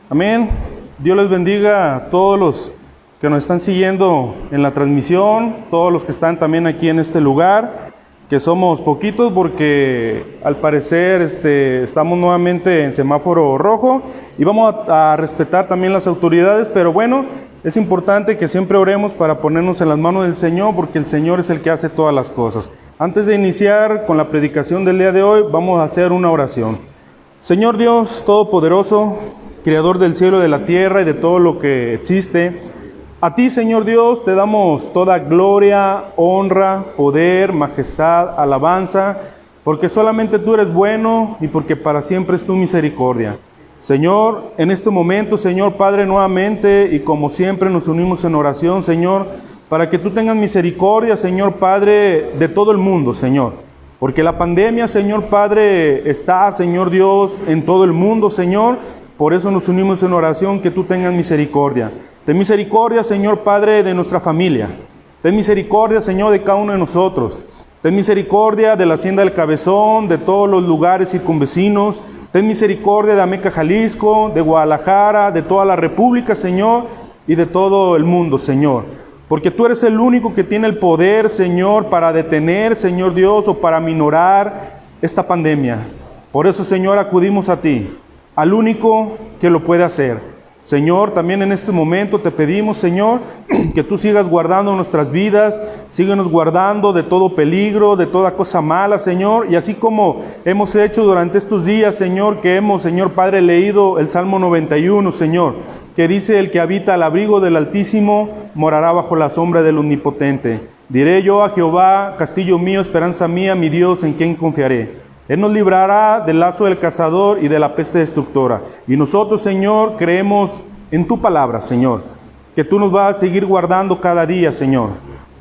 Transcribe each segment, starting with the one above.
Amén. Dios les bendiga a todos los que nos están siguiendo en la transmisión, todos los que están también aquí en este lugar, que somos poquitos porque al parecer estamos nuevamente en semáforo rojo y vamos a respetar también las autoridades, pero bueno, es importante que siempre oremos para ponernos en las manos del Señor, porque el Señor es el que hace todas las cosas. Antes de iniciar con la predicación del día de hoy, vamos a hacer una oración. Señor Dios Todopoderoso, Creador del cielo y de la tierra y de todo lo que existe, a ti, Señor Dios, te damos toda gloria, honra, poder, majestad, alabanza, porque solamente tú eres bueno y porque para siempre es tu misericordia. Señor, en este momento, Señor Padre, nuevamente y como siempre nos unimos en oración, Señor, para que tú tengas misericordia, Señor Padre, de todo el mundo, Señor. Porque la pandemia, Señor Padre, está, Señor Dios, en todo el mundo, Señor. Por eso nos unimos en oración, que tú tengas misericordia. Ten misericordia, Señor Padre, de nuestra familia. Ten misericordia, Señor, de cada uno de nosotros. Ten misericordia de la Hacienda del Cabezón, de todos los lugares circunvecinos. Ten misericordia de Ameca, Jalisco, de Guadalajara, de toda la República, Señor, y de todo el mundo, Señor. Porque tú eres el único que tiene el poder, Señor, para detener, Señor Dios, o para minorar esta pandemia. Por eso, Señor, acudimos a ti, al único que lo puede hacer. Señor, también en este momento te pedimos, Señor, que tú sigas guardando nuestras vidas, síguenos guardando de todo peligro, de toda cosa mala, Señor, y así como hemos hecho durante estos días, Señor, que hemos, Señor Padre, leído el Salmo 91, Señor, que dice: el que habita al abrigo del Altísimo morará bajo la sombra del Omnipotente. Diré yo a Jehová, castillo mío, esperanza mía, mi Dios, en quien confiaré. Él nos librará del lazo del cazador y de la peste destructora. Y nosotros, Señor, creemos en tu palabra, Señor, que tú nos vas a seguir guardando cada día, Señor.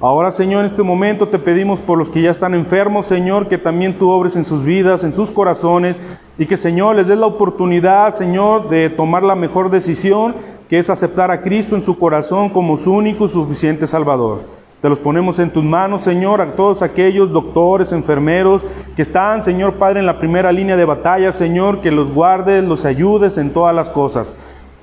Ahora, Señor, en este momento te pedimos por los que ya están enfermos, Señor, que también tú obres en sus vidas, en sus corazones, y que, Señor, les des la oportunidad, Señor, de tomar la mejor decisión, que es aceptar a Cristo en su corazón como su único y suficiente Salvador. Te los ponemos en tus manos, Señor, a todos aquellos doctores, enfermeros que están, Señor Padre, en la primera línea de batalla, Señor, que los guardes, los ayudes en todas las cosas.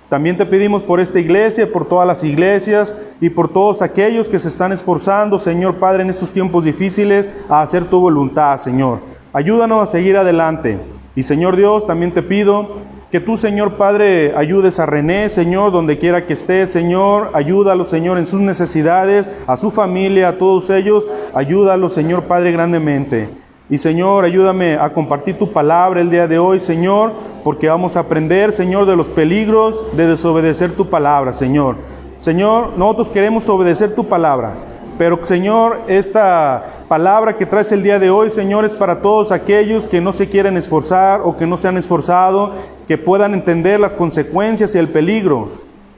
También te pedimos por esta iglesia, por todas las iglesias y por todos aquellos que se están esforzando, Señor Padre, en estos tiempos difíciles a hacer tu voluntad, Señor. Ayúdanos a seguir adelante. Y, Señor Dios, también te pido que tú, Señor Padre, ayudes a René, Señor, donde quiera que esté, Señor. Ayúdalo, Señor, en sus necesidades, a su familia, a todos ellos. Ayúdalo, Señor Padre, grandemente. Y, Señor, ayúdame a compartir tu palabra el día de hoy, Señor, porque vamos a aprender, Señor, de los peligros de desobedecer tu palabra, Señor. Señor, nosotros queremos obedecer tu palabra. Pero, Señor, esta palabra que traes el día de hoy, Señor, es para todos aquellos que no se quieren esforzar o que no se han esforzado, que puedan entender las consecuencias y el peligro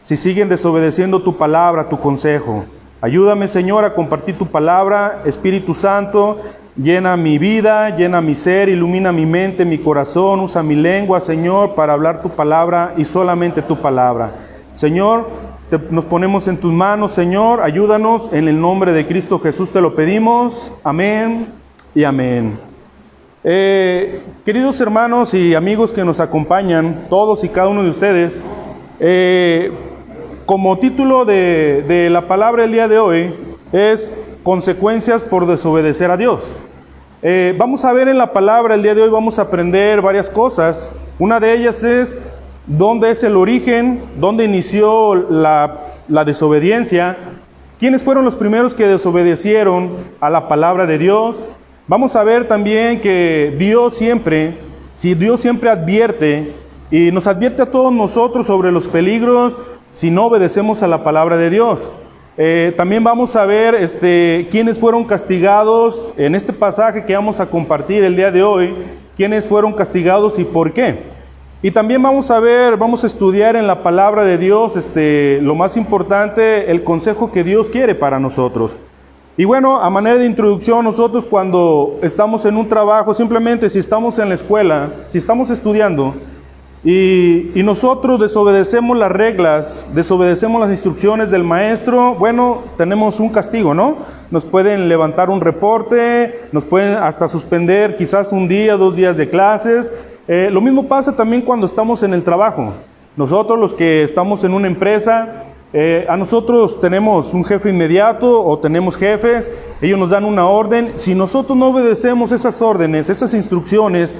si siguen desobedeciendo tu palabra, tu consejo. Ayúdame, Señor, a compartir tu palabra. Espíritu Santo, llena mi vida, llena mi ser, ilumina mi mente, mi corazón, usa mi lengua, Señor, para hablar tu palabra y solamente tu palabra. Señor, nos ponemos en tus manos, Señor, ayúdanos, en el nombre de Cristo Jesús te lo pedimos, amén y amén. Queridos hermanos y amigos que nos acompañan, todos y cada uno de ustedes, como título de la palabra el día de hoy es consecuencias por desobedecer a Dios. Vamos a ver en la palabra el día de hoy, vamos a aprender varias cosas. Una de ellas es dónde es el origen, dónde inició la desobediencia, quiénes fueron los primeros que desobedecieron a la palabra de Dios. Vamos a ver también que Dios siempre advierte y nos advierte a todos nosotros sobre los peligros si no obedecemos a la palabra de Dios. También vamos a ver quiénes fueron castigados en este pasaje que vamos a compartir el día de hoy, quiénes fueron castigados y por qué. Y también vamos a estudiar en la palabra de Dios, lo más importante, el consejo que Dios quiere para nosotros. Y bueno, a manera de introducción, nosotros cuando estamos en un trabajo, simplemente si estamos en la escuela, si estamos estudiando, y nosotros desobedecemos las reglas, desobedecemos las instrucciones del maestro, bueno, tenemos un castigo, ¿no? Nos pueden levantar un reporte, nos pueden hasta suspender quizás un día, 2 días de clases. Lo mismo pasa también cuando estamos en el trabajo. Nosotros los que estamos en una empresa, a nosotros tenemos un jefe inmediato o tenemos jefes, ellos nos dan una orden. Si nosotros no obedecemos esas órdenes, esas instrucciones,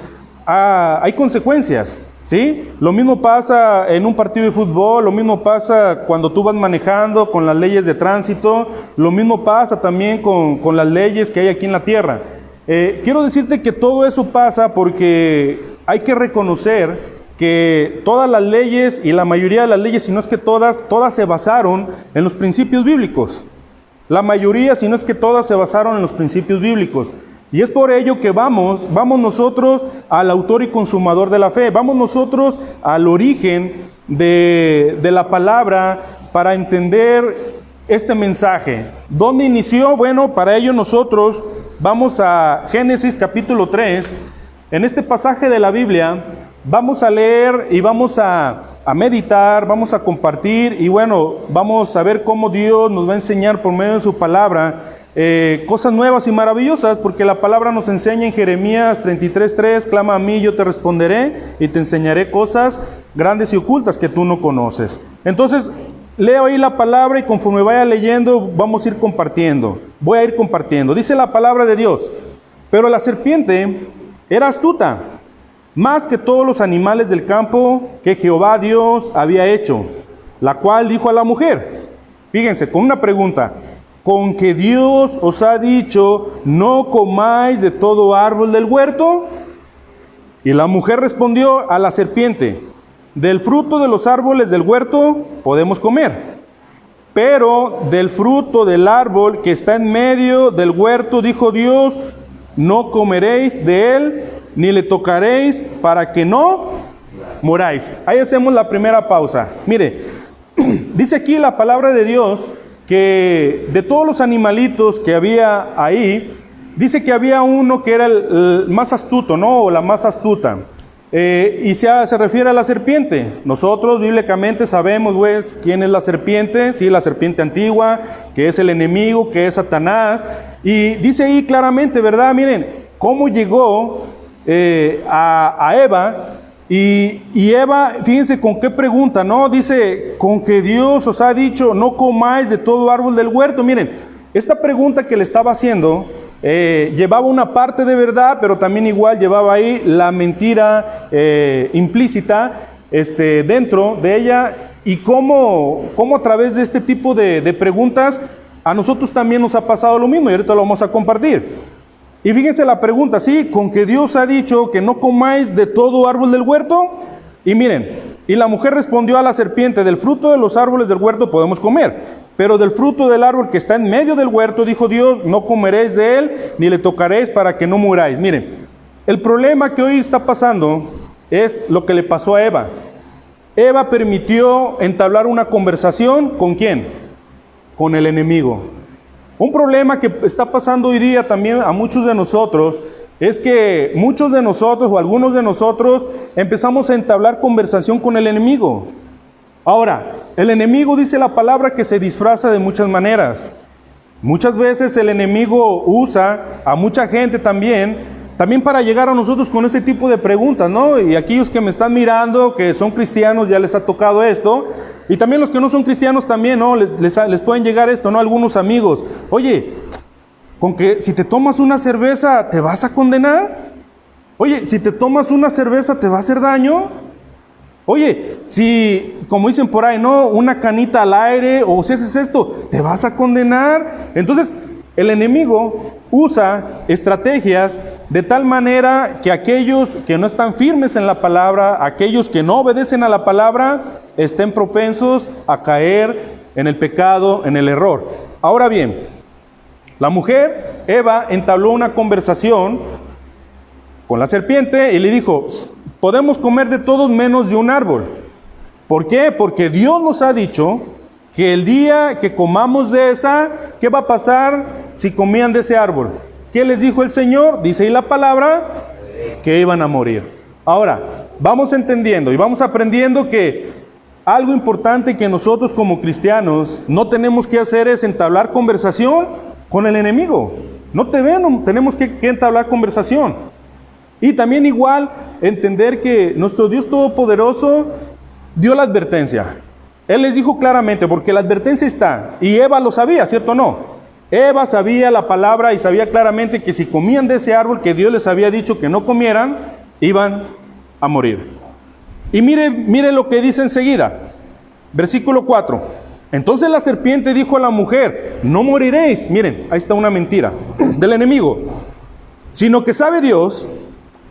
hay consecuencias, ¿sí? Lo mismo pasa en un partido de fútbol, lo mismo pasa cuando tú vas manejando con las leyes de tránsito, lo mismo pasa también con las leyes que hay aquí en la tierra. Quiero decirte que todo eso pasa porque hay que reconocer que todas las leyes y la mayoría de las leyes, si no es que todas se basaron en los principios bíblicos. La mayoría, si no es que todas, se basaron en los principios bíblicos. Y es por ello que vamos nosotros al autor y consumador de la fe, vamos nosotros al origen de la palabra para entender este mensaje. ¿Dónde inició? Bueno, para ello nosotros vamos a Génesis capítulo 3. En este pasaje de la Biblia vamos a leer y vamos a meditar, vamos a compartir y bueno, vamos a ver cómo Dios nos va a enseñar por medio de su palabra cosas nuevas y maravillosas, porque la palabra nos enseña en Jeremías 33:3, clama a mí, yo te responderé y te enseñaré cosas grandes y ocultas que tú no conoces. Entonces, leo ahí la palabra y conforme vaya leyendo vamos a ir compartiendo, voy a ir compartiendo. Dice la palabra de Dios: pero la serpiente era astuta, más que todos los animales del campo que Jehová Dios había hecho, la cual dijo a la mujer, fíjense, con una pregunta, ¿con que Dios os ha dicho, no comáis de todo árbol del huerto? Y la mujer respondió a la serpiente, del fruto de los árboles del huerto podemos comer, pero del fruto del árbol que está en medio del huerto, dijo Dios, no comeréis de él, ni le tocaréis para que no moráis. Ahí hacemos la primera pausa. Mire, dice aquí la palabra de Dios que de todos los animalitos que había ahí, dice que había uno que era el más astuto, ¿no? O la más astuta. Y se refiere a la serpiente. Nosotros bíblicamente sabemos, pues, quién es la serpiente. Sí, la serpiente antigua, que es el enemigo, que es Satanás. Y dice ahí claramente, ¿verdad? Miren, cómo llegó a Eva, y Eva, fíjense con qué pregunta, ¿no? Dice, con que Dios os ha dicho, no comáis de todo árbol del huerto. Miren, esta pregunta que le estaba haciendo llevaba una parte de verdad, pero también igual llevaba ahí la mentira implícita dentro de ella, y cómo a través de este tipo de preguntas a nosotros también nos ha pasado lo mismo, y ahorita lo vamos a compartir. Y fíjense la pregunta, ¿sí? Con que Dios ha dicho que no comáis de todo árbol del huerto. Y miren, y la mujer respondió a la serpiente, del fruto de los árboles del huerto podemos comer, pero del fruto del árbol que está en medio del huerto, dijo Dios, no comeréis de él, ni le tocaréis para que no muráis. Miren, el problema que hoy está pasando es lo que le pasó a Eva. Eva permitió entablar una conversación, ¿con quién? Con el enemigo. Un problema que está pasando hoy día también a muchos de nosotros es que muchos de nosotros o algunos de nosotros empezamos a entablar conversación con el enemigo. Ahora, el enemigo, dice la palabra, que se disfraza de muchas maneras. Muchas veces el enemigo usa a mucha gente también para llegar a nosotros con este tipo de preguntas, ¿no? Y aquellos que me están mirando, que son cristianos, ya les ha tocado esto. Y también los que no son cristianos también, ¿no? Les pueden llegar esto, ¿no? Algunos amigos. Oye, con que si te tomas una cerveza, ¿te vas a condenar? Oye, si te tomas una cerveza, ¿te va a hacer daño? Oye, si, como dicen por ahí, ¿no? Una canita al aire, o si haces esto, ¿te vas a condenar? Entonces, el enemigo usa estrategias de tal manera que aquellos que no están firmes en la palabra, aquellos que no obedecen a la palabra, estén propensos a caer en el pecado, en el error. Ahora bien, la mujer, Eva, entabló una conversación con la serpiente y le dijo, podemos comer de todos menos de un árbol. ¿Por qué? Porque Dios nos ha dicho que el día que comamos de esa, ¿qué va a pasar si comían de ese árbol? ¿Qué les dijo el Señor? Dice ahí la palabra, que iban a morir. Ahora, vamos entendiendo y vamos aprendiendo que algo importante que nosotros como cristianos no tenemos que hacer es entablar conversación con el enemigo. No tenemos que entablar conversación. Y también igual entender que nuestro Dios Todopoderoso dio la advertencia. Él les dijo claramente, porque la advertencia está, y Eva lo sabía, ¿cierto o no? Eva sabía la palabra y sabía claramente que si comían de ese árbol que Dios les había dicho que no comieran, iban a morir. Y mire lo que dice enseguida, versículo 4. Entonces la serpiente dijo a la mujer, no moriréis. Miren, ahí está una mentira del enemigo. Sino que sabe Dios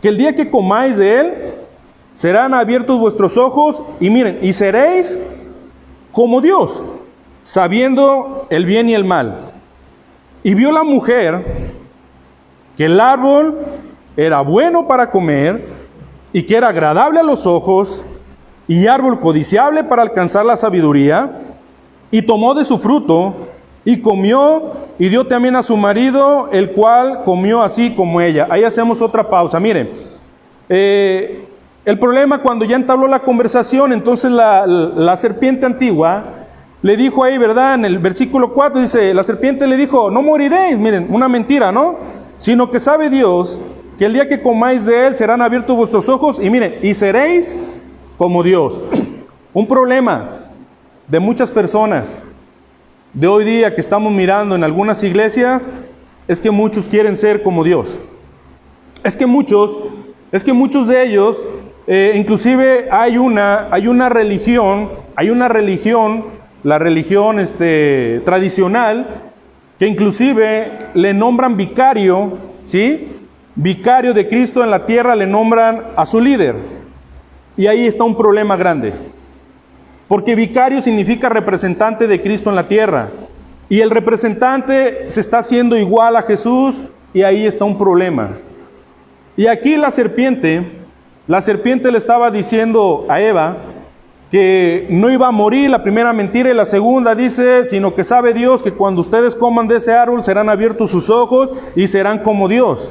que el día que comáis de él, serán abiertos vuestros ojos y miren, y seréis como Dios, sabiendo el bien y el mal. Y vio la mujer que el árbol era bueno para comer y que era agradable a los ojos y árbol codiciable para alcanzar la sabiduría, y tomó de su fruto y comió y dio también a su marido, el cual comió así como ella. Ahí hacemos otra pausa. Miren, el problema cuando ya entabló la conversación, entonces la serpiente antigua le dijo ahí, ¿verdad? En el versículo 4 dice, la serpiente le dijo, no moriréis. Miren, una mentira, ¿no? Sino que sabe Dios que el día que comáis de él serán abiertos vuestros ojos y miren, y seréis como Dios. Un problema de muchas personas de hoy día que estamos mirando en algunas iglesias es que muchos quieren ser como Dios. Es que muchos de ellos, inclusive hay una religión, la religión tradicional, que inclusive le nombran vicario, ¿sí? Vicario de Cristo en la tierra, le nombran a su líder. Y ahí está un problema grande. Porque vicario significa representante de Cristo en la tierra. Y el representante se está haciendo igual a Jesús y ahí está un problema. Y aquí la serpiente le estaba diciendo a Eva que no iba a morir, la primera mentira, y la segunda dice, sino que sabe Dios que cuando ustedes coman de ese árbol serán abiertos sus ojos y serán como Dios.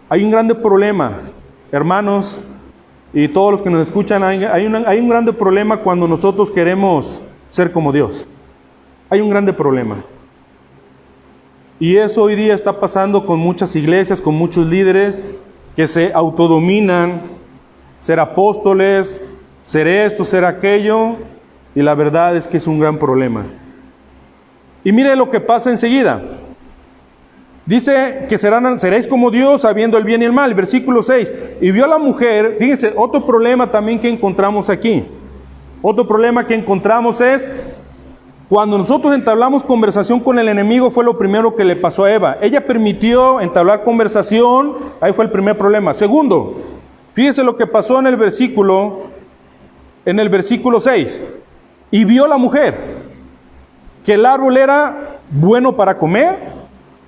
Hay un grande problema, hermanos, y todos los que nos escuchan, hay un grande problema cuando nosotros queremos ser como Dios. Hay un grande problema. Y eso hoy día está pasando con muchas iglesias, con muchos líderes que se autodominan, ser apóstoles, ser esto, ser aquello, y la verdad es que es un gran problema. Y mire lo que pasa enseguida. Dice que seréis como Dios, sabiendo el bien y el mal. Versículo 6. Y vio a la mujer, fíjense, otro problema también que encontramos aquí. Otro problema que encontramos es, cuando nosotros entablamos conversación con el enemigo, fue lo primero que le pasó a Eva. Ella permitió entablar conversación, ahí fue el primer problema. Segundo, fíjense lo que pasó en el versículo 6. Y vio la mujer que el árbol era bueno para comer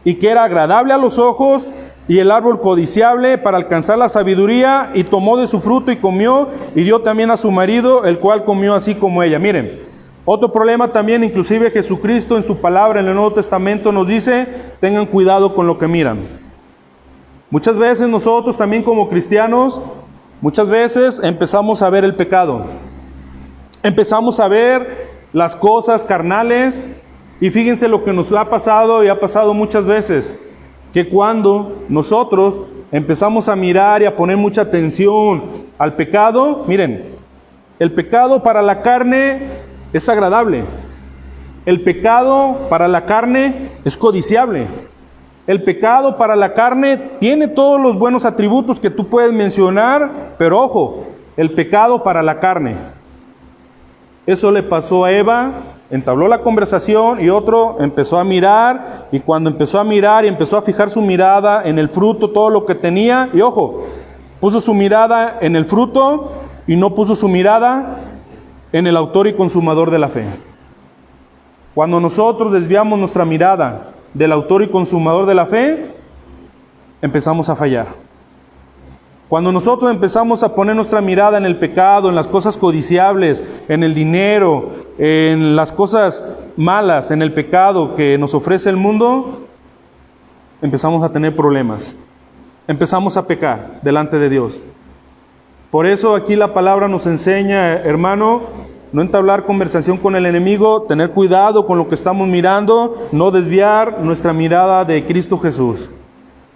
y que era agradable a los ojos y el árbol codiciable para alcanzar la sabiduría, y tomó de su fruto y comió y dio también a su marido, el cual comió así como ella. Miren, otro problema también, inclusive Jesucristo en su palabra en el Nuevo Testamento nos dice, tengan cuidado con lo que miran. Muchas veces nosotros también como cristianos, muchas veces empezamos a ver el pecado. Empezamos a ver las cosas carnales, y fíjense lo que nos ha pasado y ha pasado muchas veces, que cuando nosotros empezamos a mirar y a poner mucha atención al pecado, miren, el pecado para la carne es agradable. El pecado para la carne es codiciable. El pecado para la carne tiene todos los buenos atributos que tú puedes mencionar, pero ojo, el pecado para la carne. Eso le pasó a Eva, entabló la conversación y otro empezó a mirar, y cuando empezó a mirar y empezó a fijar su mirada en el fruto, todo lo que tenía, y ojo, puso su mirada en el fruto y no puso su mirada en el autor y consumador de la fe. Cuando nosotros desviamos nuestra mirada del autor y consumador de la fe, empezamos a fallar. Cuando nosotros empezamos a poner nuestra mirada en el pecado, en las cosas codiciables, en el dinero, en las cosas malas, en el pecado que nos ofrece el mundo, empezamos a tener problemas. Empezamos a pecar delante de Dios. Por eso aquí la palabra nos enseña, hermano, no entablar conversación con el enemigo, tener cuidado con lo que estamos mirando, no desviar nuestra mirada de Cristo Jesús.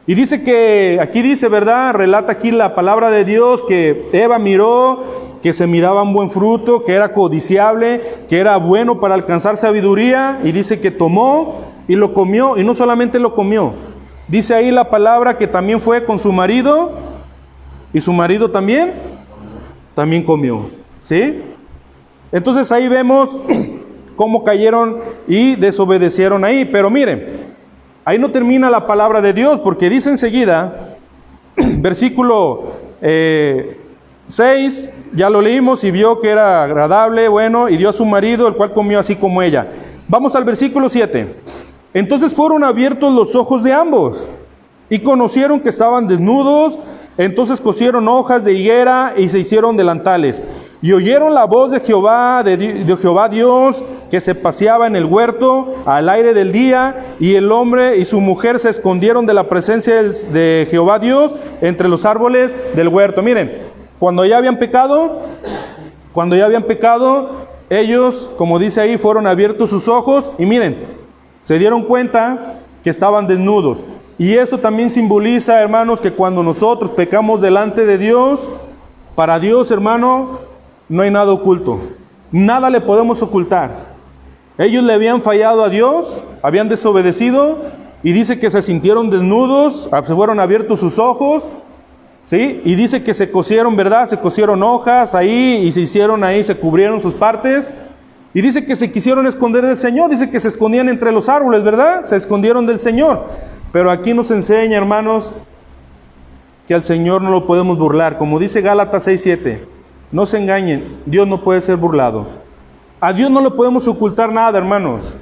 Y dice que, aquí dice, ¿verdad? Relata aquí la palabra de Dios que Eva miró que se miraba un buen fruto, que era codiciable, que era bueno para alcanzar sabiduría, y dice que tomó y lo comió, y no solamente lo comió, dice ahí la palabra que también fue con su marido, y su marido también comió, ¿sí? Entonces ahí vemos cómo cayeron y desobedecieron ahí, pero miren, ahí no termina la palabra de Dios, porque dice enseguida, versículo 6, ya lo leímos, y vio que era agradable, bueno, y dio a su marido, el cual comió así como ella. Vamos al versículo 7. Entonces fueron abiertos los ojos de ambos, y conocieron que estaban desnudos. Entonces cosieron hojas de higuera y se hicieron delantales. Y oyeron la voz de Jehová, de Jehová Dios, que se paseaba en el huerto al aire del día, y el hombre y su mujer se escondieron de la presencia de Jehová Dios entre los árboles del huerto. Miren, cuando ya habían pecado, ellos, como dice ahí, fueron abiertos sus ojos, y miren, se dieron cuenta que estaban desnudos. Y eso también simboliza, hermanos, que cuando nosotros pecamos delante de Dios, para Dios, hermano, no hay nada oculto. Nada le podemos ocultar. Ellos le habían fallado a Dios, habían desobedecido, y dice que se sintieron desnudos, se fueron abiertos sus ojos, ¿sí? Y dice que se cosieron, ¿verdad? Se cosieron hojas ahí, y se hicieron ahí, se cubrieron sus partes. Y dice que se quisieron esconder del Señor, dice que se escondían entre los árboles, ¿verdad? Se escondieron del Señor. Pero aquí nos enseña, hermanos, que al Señor no lo podemos burlar. Como dice Gálatas 6:7, no se engañen, Dios no puede ser burlado. A Dios no le podemos ocultar nada, hermanos.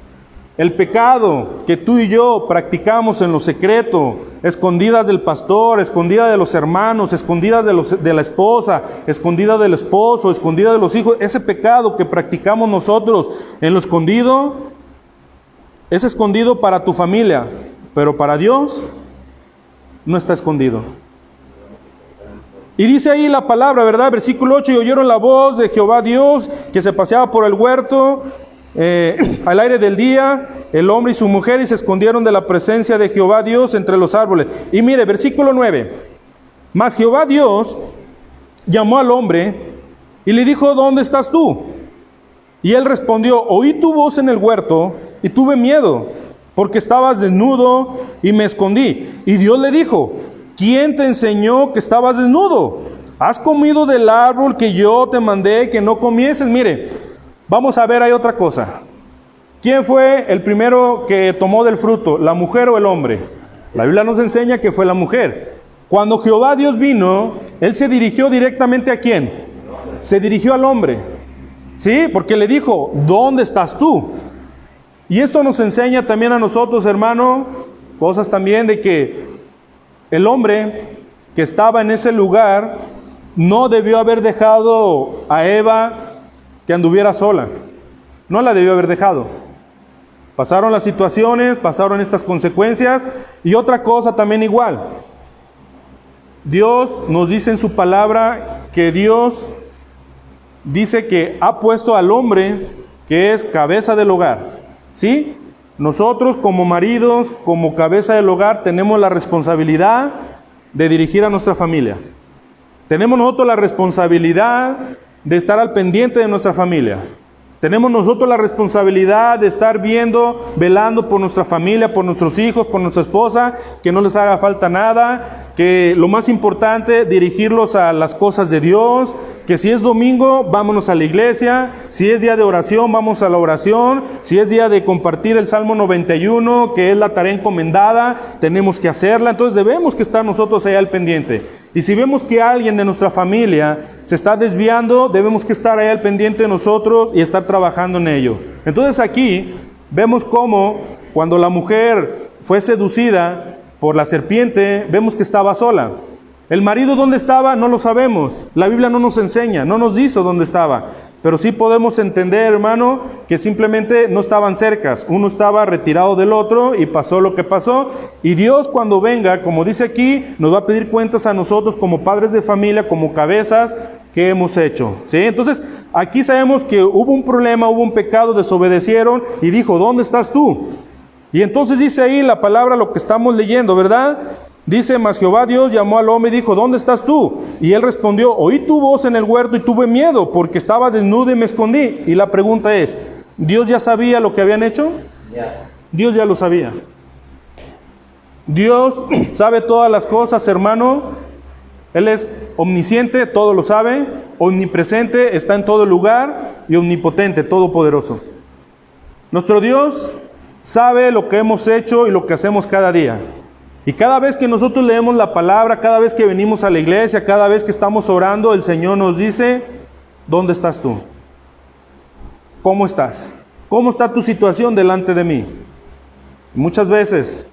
El pecado que tú y yo practicamos en lo secreto, escondidas del pastor, escondidas de los hermanos, escondidas de la esposa, escondidas del esposo, escondidas de los hijos, ese pecado que practicamos nosotros en lo escondido, es escondido para tu familia, pero para Dios no está escondido. Y dice ahí la palabra, ¿verdad? Versículo 8, y oyeron la voz de Jehová Dios, que se paseaba por el huerto, al aire del día, el hombre y su mujer, y se escondieron de la presencia de Jehová Dios entre los árboles. Y mire, versículo 9, mas Jehová Dios llamó al hombre, y le dijo, ¿dónde estás tú? Y él respondió, oí tu voz en el huerto, y tuve miedo, porque estabas desnudo, y me escondí. Y Dios le dijo, ¿quién te enseñó que estabas desnudo? ¿Has comido del árbol que yo te mandé que no comieses? Mire, vamos a ver, hay otra cosa. ¿Quién fue el primero que tomó del fruto, la mujer o el hombre? La Biblia nos enseña que fue la mujer. Cuando Jehová Dios vino, Él se dirigió directamente ¿a quién? Se dirigió al hombre. ¿Sí? Porque le dijo, ¿dónde estás tú? Y esto nos enseña también a nosotros, hermano, cosas también de que el hombre que estaba en ese lugar no debió haber dejado a Eva que anduviera sola. No la debió haber dejado. Pasaron las situaciones, pasaron estas consecuencias. Y otra cosa también igual. Dios nos dice en su palabra que Dios dice que ha puesto al hombre que es cabeza del hogar. ¿Sí? Nosotros como maridos, como cabeza del hogar, tenemos la responsabilidad de dirigir a nuestra familia. Tenemos nosotros la responsabilidad de estar al pendiente de nuestra familia. Tenemos nosotros la responsabilidad de estar viendo, velando por nuestra familia, por nuestros hijos, por nuestra esposa, que no les haga falta nada, que lo más importante, dirigirlos a las cosas de Dios, que si es domingo, vámonos a la iglesia, si es día de oración, vamos a la oración, si es día de compartir el Salmo 91, que es la tarea encomendada, tenemos que hacerla, entonces debemos que estar nosotros ahí al pendiente. Y si vemos que alguien de nuestra familia se está desviando, debemos que estar ahí al pendiente de nosotros y estar trabajando en ello. Entonces aquí vemos cómo cuando la mujer fue seducida por la serpiente, vemos que estaba sola. El marido ¿dónde estaba? No lo sabemos. La Biblia no nos enseña, no nos dice dónde estaba. Pero sí podemos entender, hermano, que simplemente no estaban cercas. Uno estaba retirado del otro y pasó lo que pasó. Y Dios cuando venga, como dice aquí, nos va a pedir cuentas a nosotros como padres de familia, como cabezas, ¿qué hemos hecho? ¿Sí? Entonces, aquí sabemos que hubo un problema, hubo un pecado, desobedecieron y dijo, ¿dónde estás tú? Y entonces dice ahí la palabra, lo que estamos leyendo, ¿verdad? Dice, mas Jehová Dios llamó al hombre y dijo, ¿dónde estás tú? Y él respondió, oí tu voz en el huerto y tuve miedo, porque estaba desnudo y me escondí. Y la pregunta es, ¿Dios ya sabía lo que habían hecho? Dios ya lo sabía. Dios sabe todas las cosas, hermano. Él es omnisciente, todo lo sabe, omnipresente, está en todo lugar, y omnipotente, todopoderoso. Nuestro Dios sabe lo que hemos hecho y lo que hacemos cada día. Y cada vez que nosotros leemos la palabra, cada vez que venimos a la iglesia, cada vez que estamos orando, el Señor nos dice, ¿dónde estás tú? ¿Cómo estás? ¿Cómo está tu situación delante de mí? Muchas veces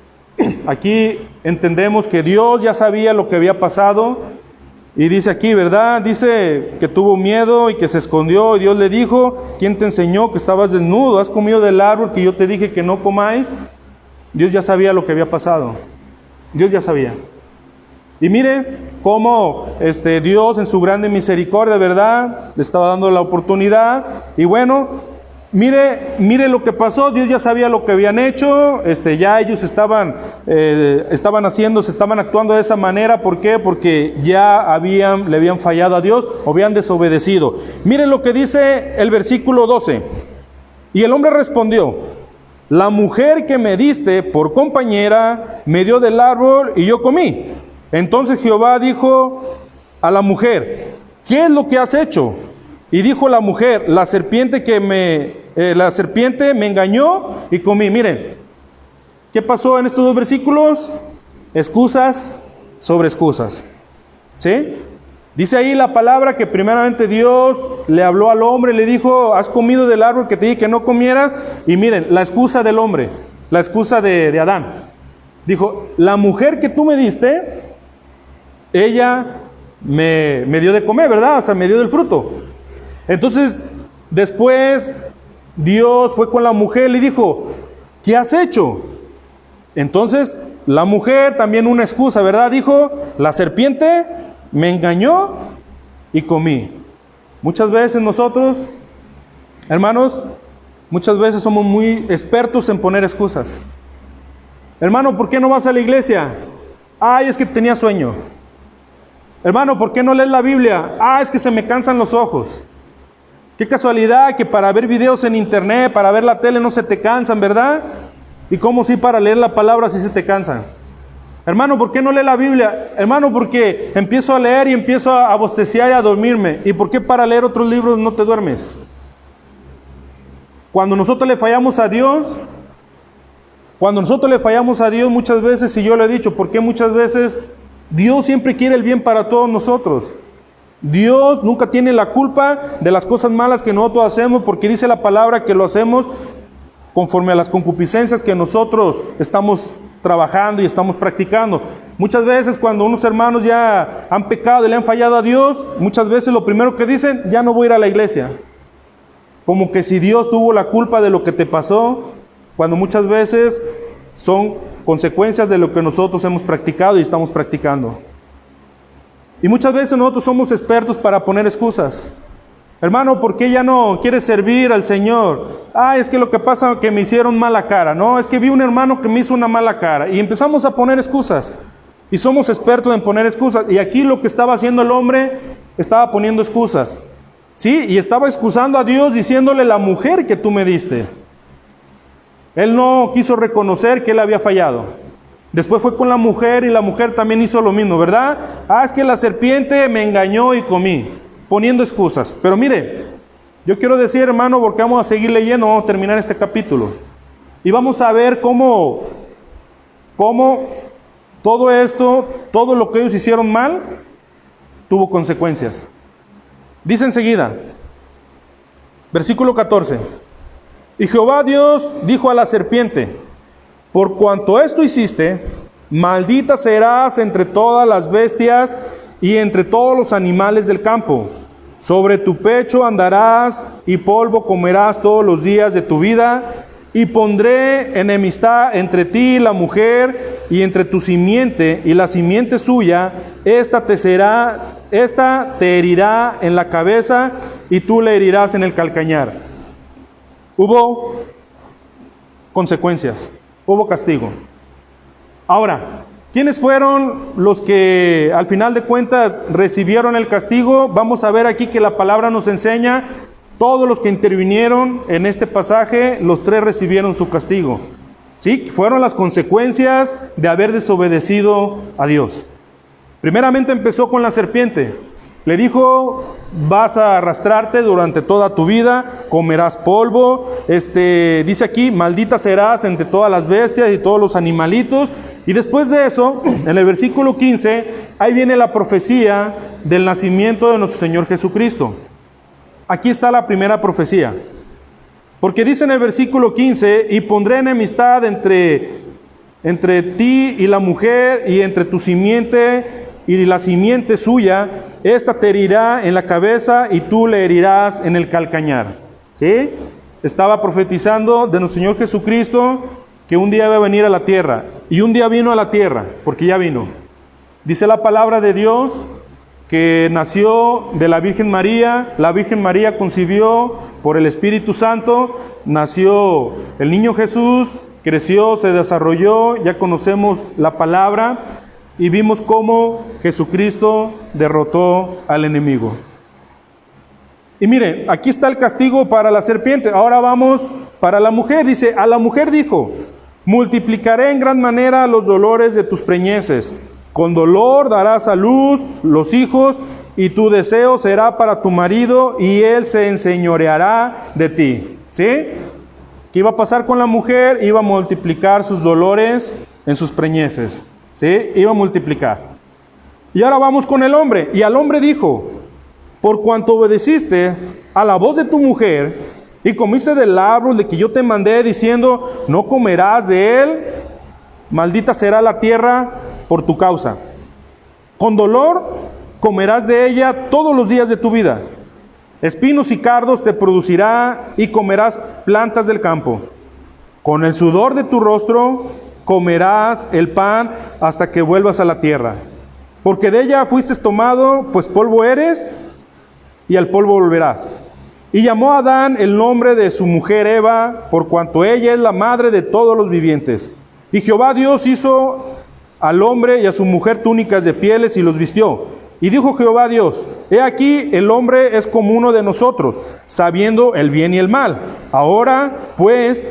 aquí entendemos que Dios ya sabía lo que había pasado y dice aquí, ¿verdad? Dice que tuvo miedo y que se escondió y Dios le dijo, ¿quién te enseñó que estabas desnudo? ¿Has comido del árbol que yo te dije que no comáis? Dios ya sabía lo que había pasado. Dios ya sabía. Y mire cómo Dios en su grande misericordia, ¿verdad? Le estaba dando la oportunidad y bueno, mire lo que pasó. Dios ya sabía lo que habían hecho, ya ellos estaban actuando de esa manera. ¿Por qué? Porque ya le habían fallado a Dios o habían desobedecido. Mire lo que dice el versículo 12. Y el hombre respondió, la mujer que me diste por compañera me dio del árbol y yo comí. Entonces Jehová dijo a la mujer, ¿qué es lo que has hecho? Y dijo la mujer, la serpiente me engañó y comí. Miren, ¿qué pasó en estos dos versículos? Excusas sobre excusas. ¿Sí? Dice ahí la palabra que primeramente Dios le habló al hombre, le dijo, has comido del árbol que te dije que no comieras. Y miren, la excusa del hombre, la excusa de Adán. Dijo, la mujer que tú me diste, ella me dio de comer, ¿verdad? O sea, me dio del fruto. Entonces, después Dios fue con la mujer y le dijo, ¿qué has hecho? Entonces, la mujer también una excusa, ¿verdad? Dijo, la serpiente me engañó y comí. Muchas veces nosotros, hermanos, muchas veces somos muy expertos en poner excusas. Hermano, ¿por qué no vas a la iglesia? Ay, es que tenía sueño. Hermano, ¿por qué no lees la Biblia? Ah, es que se me cansan los ojos. Qué casualidad que para ver videos en internet, para ver la tele no se te cansan, ¿verdad? ¿Y cómo sí para leer la palabra sí se te cansan? Hermano, ¿por qué no lee la Biblia? Hermano, porque empiezo a leer y empiezo a bostecear y a dormirme. ¿Y por qué para leer otros libros no te duermes? Cuando nosotros le fallamos a Dios, muchas veces, y yo lo he dicho, ¿por qué muchas veces Dios siempre quiere el bien para todos nosotros? Dios nunca tiene la culpa de las cosas malas que nosotros hacemos, porque dice la palabra que lo hacemos conforme a las concupiscencias que nosotros estamos trabajando y estamos practicando. Muchas veces cuando unos hermanos ya han pecado y le han fallado a Dios, muchas veces lo primero que dicen, ya no voy a ir a la iglesia. Como que si Dios tuvo la culpa de lo que te pasó, cuando muchas veces son consecuencias de lo que nosotros hemos practicado y estamos practicando. Y muchas veces nosotros somos expertos para poner excusas. Hermano, ¿por qué ya no quieres servir al Señor? Ah, es que lo que pasa es que me hicieron mala cara. No, es que vi un hermano que me hizo una mala cara. Y empezamos a poner excusas. Y somos expertos en poner excusas. Y aquí lo que estaba haciendo el hombre, estaba poniendo excusas. ¿Sí? Y estaba excusando a Dios diciéndole, la mujer que tú me diste. Él no quiso reconocer que él había fallado. Después fue con la mujer y la mujer también hizo lo mismo, ¿verdad? Ah, es que la serpiente me engañó y comí. Poniendo excusas. Pero mire, yo quiero decir, hermano, porque vamos a seguir leyendo, vamos a terminar este capítulo. Y vamos a ver cómo todo esto, todo lo que ellos hicieron mal, tuvo consecuencias. Dice enseguida, versículo 14. Y Jehová Dios dijo a la serpiente, por cuanto esto hiciste, maldita serás entre todas las bestias y entre todos los animales del campo. Sobre tu pecho andarás y polvo comerás todos los días de tu vida. Y pondré enemistad entre ti y la mujer, y entre tu simiente y la simiente suya. Esta te herirá en la cabeza y tú le herirás en el calcañar. Hubo consecuencias, hubo castigo. Ahora, ¿Quiénes fueron los que al final de cuentas recibieron el castigo? Vamos a ver aquí que la palabra nos enseña, todos los que intervinieron en este pasaje, los tres recibieron su castigo. ¿Sí? Fueron las consecuencias de haber desobedecido a Dios. Primeramente empezó con la serpiente. Le dijo, vas a arrastrarte durante toda tu vida, comerás polvo. Dice aquí, maldita serás entre todas las bestias y todos los animalitos. Y después de eso, en el versículo 15, ahí viene la profecía del nacimiento de nuestro Señor Jesucristo. Aquí está la primera profecía. Porque dice en el versículo 15, y pondré enemistad entre ti y la mujer, y entre tu simiente y la simiente suya, esta te herirá en la cabeza y tú le herirás en el calcañar. ¿Sí? Estaba profetizando de nuestro Señor Jesucristo que un día iba a venir a la tierra. Y un día vino a la tierra, porque ya vino. Dice la palabra de Dios que nació de la Virgen María concibió por el Espíritu Santo, nació el niño Jesús, creció, se desarrolló, ya conocemos la palabra, y vimos cómo Jesucristo derrotó al enemigo. Y mire, aquí está el castigo para la serpiente. Ahora vamos para la mujer. Dice, a la mujer dijo, multiplicaré en gran manera los dolores de tus preñeces. Con dolor darás a luz los hijos, y tu deseo será para tu marido, y él se enseñoreará de ti. ¿Sí? ¿Qué iba a pasar con la mujer? Iba a multiplicar sus dolores en sus preñeces. ¿Sí? Iba a multiplicar. Y ahora vamos con el hombre. Y al hombre dijo, por cuanto obedeciste a la voz de tu mujer y comiste del árbol de que yo te mandé, diciendo, no comerás de él, maldita será la tierra por tu causa. Con dolor comerás de ella todos los días de tu vida. Espinos y cardos te producirá, y comerás plantas del campo. Con el sudor de tu rostro comerás el pan hasta que vuelvas a la tierra. Porque de ella fuiste tomado, pues polvo eres, y al polvo volverás. Y llamó a Adán el nombre de su mujer Eva, por cuanto ella es la madre de todos los vivientes. Y Jehová Dios hizo al hombre y a su mujer túnicas de pieles y los vistió. Y dijo Jehová Dios, he aquí el hombre es como uno de nosotros, sabiendo el bien y el mal. Ahora, pues,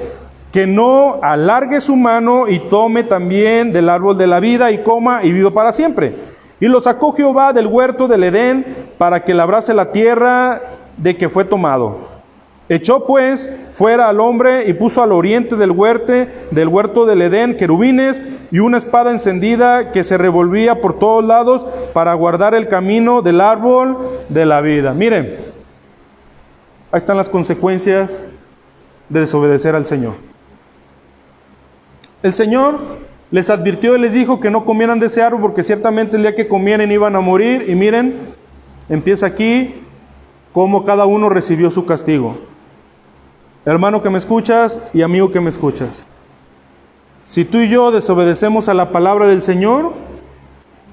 que no alargue su mano y tome también del árbol de la vida y coma y viva para siempre. Y lo sacó Jehová del huerto del Edén para que labrase la tierra de que fue tomado. Echó pues fuera al hombre y puso al oriente del huerto del Edén querubines y una espada encendida que se revolvía por todos lados para guardar el camino del árbol de la vida. Miren, ahí están las consecuencias de desobedecer al Señor. El Señor les advirtió y les dijo que no comieran de ese árbol porque ciertamente el día que comieran iban a morir. Y miren, empieza aquí cómo cada uno recibió su castigo. Hermano que me escuchas y amigo que me escuchas, si tú y yo desobedecemos a la palabra del Señor,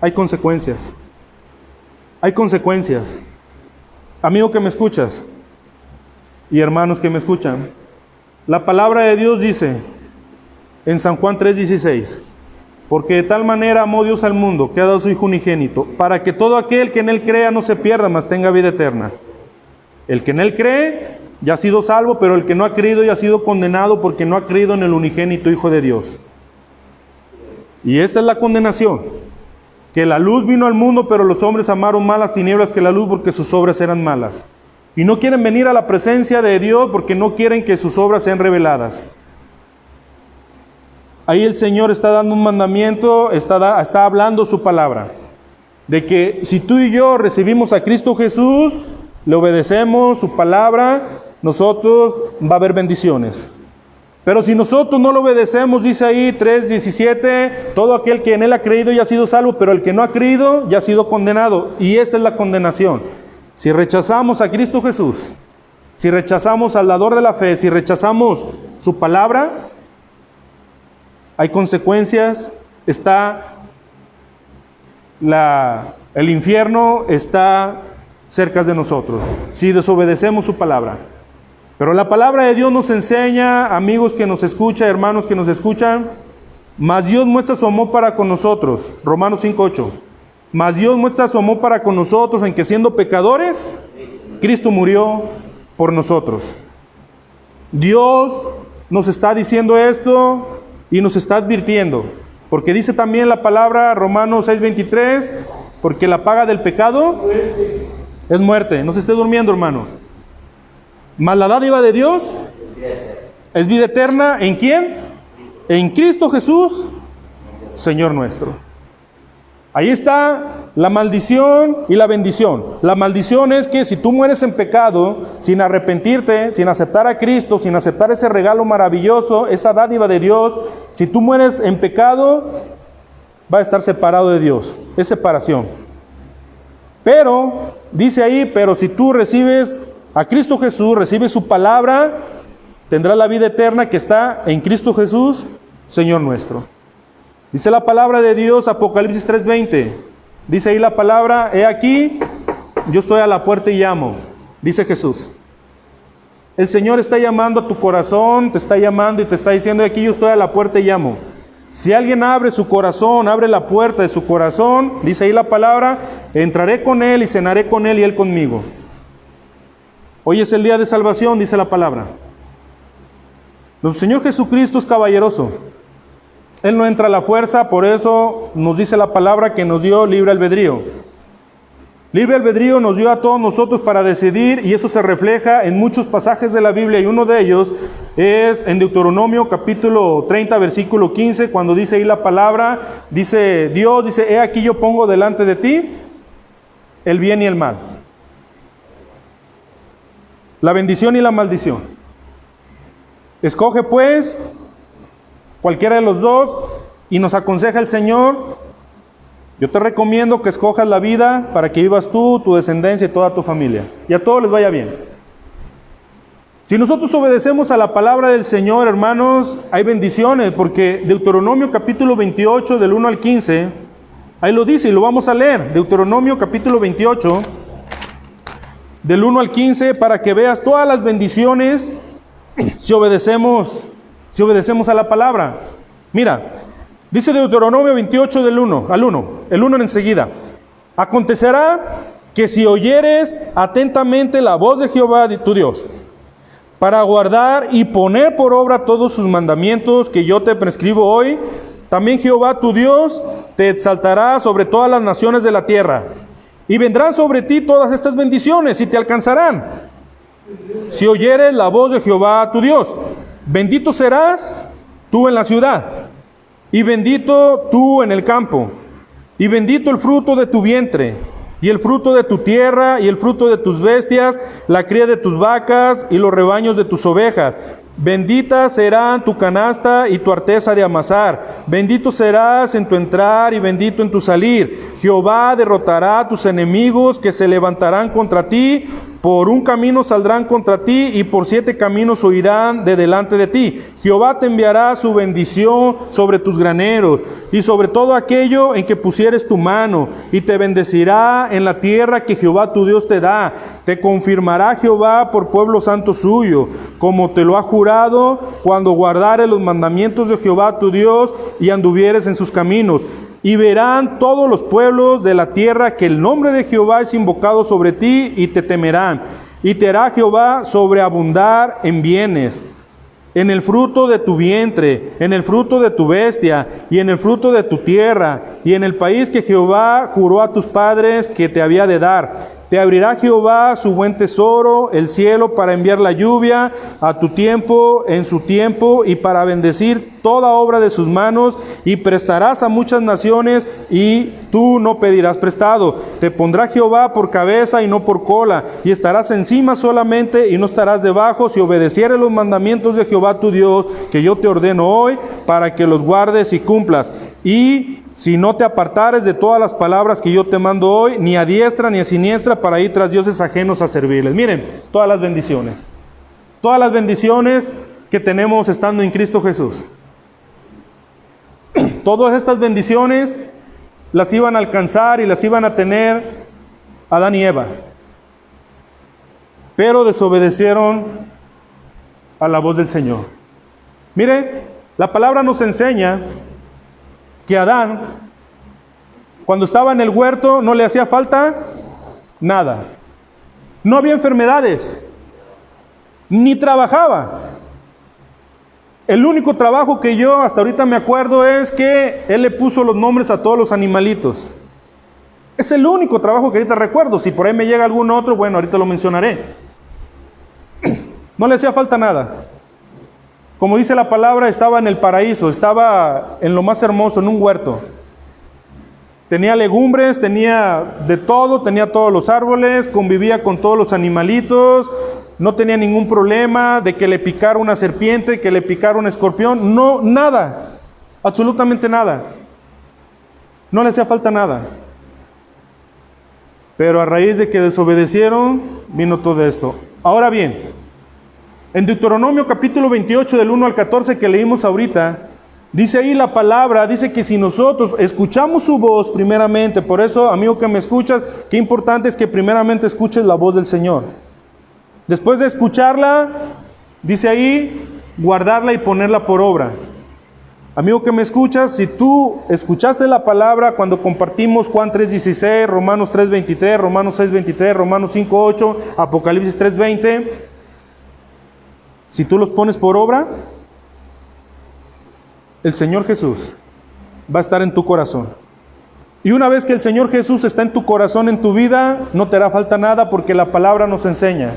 hay consecuencias. Hay consecuencias. Amigo que me escuchas y hermanos que me escuchan, la palabra de Dios dice en San Juan 3:16, porque de tal manera amó Dios al mundo que ha dado a su Hijo unigénito, para que todo aquel que en Él crea no se pierda, mas tenga vida eterna. El que en Él cree ya ha sido salvo, pero el que no ha creído ya ha sido condenado porque no ha creído en el unigénito Hijo de Dios. Y esta es la condenación, que la luz vino al mundo, pero los hombres amaron más las tinieblas que la luz porque sus obras eran malas. Y no quieren venir a la presencia de Dios porque no quieren que sus obras sean reveladas. Ahí el Señor está dando un mandamiento, está hablando su palabra, de que si tú y yo recibimos a Cristo Jesús, le obedecemos su palabra, nosotros va a haber bendiciones. Pero si nosotros no lo obedecemos, dice ahí 3:17, todo aquel que en Él ha creído ya ha sido salvo, pero el que no ha creído ya ha sido condenado. Y esa es la condenación. Si rechazamos a Cristo Jesús, si rechazamos al dador de la fe, si rechazamos su palabra, hay consecuencias. El infierno está cerca de nosotros, si desobedecemos su palabra. Pero la palabra de Dios nos enseña, amigos que nos escuchan, hermanos que nos escuchan, Mas Dios muestra su amor para con nosotros. Romanos 5:8. Mas Dios muestra su amor para con nosotros en que siendo pecadores, Cristo murió por nosotros. Dios nos está diciendo esto y nos está advirtiendo. Porque dice también la palabra Romanos 6:23, porque la paga del pecado es muerte. No se esté durmiendo, hermano. Mas la dádiva de Dios es vida eterna. ¿En quién? En Cristo Jesús, Señor nuestro. Ahí está la maldición y la bendición. La maldición es que si tú mueres en pecado, sin arrepentirte, sin aceptar a Cristo, sin aceptar ese regalo maravilloso, esa dádiva de Dios, si tú mueres en pecado, va a estar separado de Dios. Es separación. Pero, dice ahí, pero si tú recibes a Cristo Jesús, recibes su palabra, tendrás la vida eterna que está en Cristo Jesús, Señor nuestro. Dice la palabra de Dios, Apocalipsis 3:20. Dice ahí la palabra, he aquí, yo estoy a la puerta y llamo, dice Jesús. El Señor está llamando a tu corazón, te está llamando y te está diciendo, aquí yo estoy a la puerta y llamo. Si alguien abre su corazón, abre la puerta de su corazón, dice ahí la palabra, entraré con él y cenaré con él y él conmigo. Hoy es el día de salvación, dice la palabra. Nuestro Señor Jesucristo es caballeroso. Él no entra a la fuerza, por eso nos dice la palabra que nos dio libre albedrío. Libre albedrío nos dio a todos nosotros para decidir, y eso se refleja en muchos pasajes de la Biblia, y uno de ellos es en Deuteronomio capítulo 30, versículo 15, cuando dice ahí la palabra, dice Dios, dice, he aquí yo pongo delante de ti el bien y el mal, la bendición y la maldición. Escoge pues cualquiera de los dos, y nos aconseja el Señor, yo te recomiendo que escojas la vida para que vivas tú, tu descendencia y toda tu familia, y a todos les vaya bien. Si nosotros obedecemos a la palabra del Señor, hermanos, hay bendiciones, porque Deuteronomio capítulo 28, del 1 al 15, ahí lo dice y lo vamos a leer. Deuteronomio capítulo 28, del 1 al 15, para que veas todas las bendiciones si obedecemos a la palabra. Mira, dice Deuteronomio 28 del 1 al 1, el 1 enseguida. Acontecerá que si oyeres atentamente la voz de Jehová tu Dios, para guardar y poner por obra todos sus mandamientos que yo te prescribo hoy, también Jehová tu Dios te exaltará sobre todas las naciones de la tierra, y vendrán sobre ti todas estas bendiciones y te alcanzarán. Si oyeres la voz de Jehová tu Dios, bendito serás tú en la ciudad, y bendito tú en el campo, y bendito el fruto de tu vientre, y el fruto de tu tierra, y el fruto de tus bestias, la cría de tus vacas, y los rebaños de tus ovejas. Bendita serán tu canasta y tu arteza de amasar. Bendito serás en tu entrar y bendito en tu salir. Jehová derrotará a tus enemigos que se levantarán contra ti. Por un camino saldrán contra ti y por 7 caminos huirán de delante de ti. Jehová te enviará su bendición sobre tus graneros y sobre todo aquello en que pusieres tu mano, y te bendecirá en la tierra que Jehová tu Dios te da. Te confirmará Jehová por pueblo santo suyo, como te lo ha jurado, cuando guardares los mandamientos de Jehová tu Dios y anduvieres en sus caminos. Y verán todos los pueblos de la tierra que el nombre de Jehová es invocado sobre ti, y te temerán. Y te hará Jehová sobreabundar en bienes, en el fruto de tu vientre, en el fruto de tu bestia, y en el fruto de tu tierra, y en el país que Jehová juró a tus padres que te había de dar. Te abrirá Jehová su buen tesoro, el cielo, para enviar la lluvia a tu tiempo, en su tiempo, y para bendecir toda obra de sus manos, y prestarás a muchas naciones, y tú no pedirás prestado. Te pondrá Jehová por cabeza y no por cola, y estarás encima solamente y no estarás debajo, si obedecieres los mandamientos de Jehová tu Dios, que yo te ordeno hoy, para que los guardes y cumplas. Y si no te apartares de todas las palabras que yo te mando hoy, ni a diestra ni a siniestra, para ir tras dioses ajenos a servirles. Miren, todas las bendiciones que tenemos estando en Cristo Jesús. Todas estas bendiciones las iban a alcanzar y las iban a tener Adán y Eva, pero desobedecieron a la voz del Señor. Mire, la palabra nos enseña que Adán, cuando estaba en el huerto, no le hacía falta nada. No había enfermedades, ni trabajaba. El único trabajo que yo hasta ahorita me acuerdo es que él le puso los nombres a todos los animalitos. Es el único trabajo que ahorita recuerdo. Si por ahí me llega algún otro, bueno, ahorita lo mencionaré. No le hacía falta nada. Como dice la palabra, estaba en el paraíso, estaba en lo más hermoso, en un huerto. Tenía legumbres, tenía de todo, tenía todos los árboles, convivía con todos los animalitos, no tenía ningún problema de que le picara una serpiente, que le picara un escorpión, no, nada, absolutamente nada. No le hacía falta nada. Pero a raíz de que desobedecieron, vino todo esto. Ahora bien, en Deuteronomio capítulo 28 del 1 al 14 que leímos ahorita, dice ahí la palabra, dice que si nosotros escuchamos su voz primeramente, por eso, amigo que me escuchas, qué importante es que primeramente escuches la voz del Señor. Después de escucharla, dice ahí, guardarla y ponerla por obra. Amigo que me escuchas, si tú escuchaste la palabra cuando compartimos Juan 3:16, Romanos 3:23, Romanos 6:23, Romanos 5:8, Apocalipsis 3:20, si tú los pones por obra, el Señor Jesús va a estar en tu corazón. Y una vez que el Señor Jesús está en tu corazón, en tu vida, no te hará falta nada porque la palabra nos enseña.